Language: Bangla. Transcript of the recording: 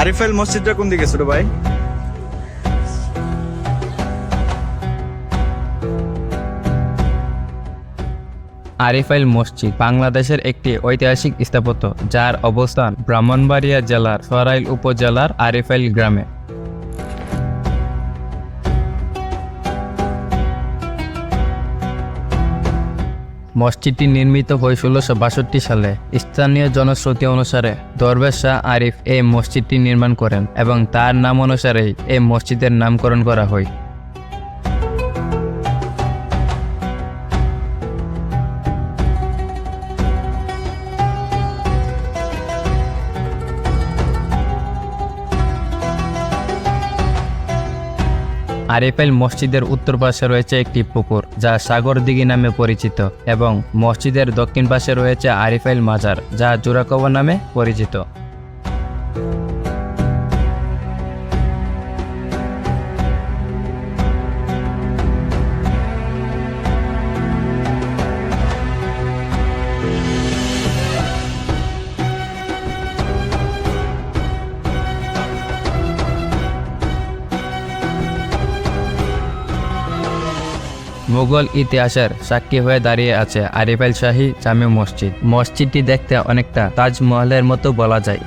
আরিফাইল মসজিদটা কোন দিকে ছোট ভাই? আরিফাইল মসজিদ বাংলাদেশের একটি ঐতিহাসিক স্থাপত্য যার অবস্থান ব্রাহ্মণবাড়িয়া জেলার সরাইল উপজেলার আরিফাইল গ্রামে। মসজিদটি নির্মিত হয় 1662 সালে। স্থানীয় জনশ্রুতি অনুসারে দরবেশ শাহ আরিফ এই মসজিদটি নির্মাণ করেন এবং তার নাম অনুসারেই এই মসজিদের নামকরণ করা হয়। আরিফাইল মসজিদের উত্তর পাশে রয়েছে একটি পুকুর যা সাগর দিঘি নামে পরিচিত এবং মসজিদের দক্ষিণ পাশে রয়েছে আরিফাইল মাজার যা জোড়া কবর নামে পরিচিত। মুঘল ইতিহাসের সাক্ষী হয়ে দাঁড়িয়ে আছে আরিফাইল শাহী জামে মসজিদ। মসজিদটি দেখতে অনেকটা তাজমহলের মতো বলা যায়।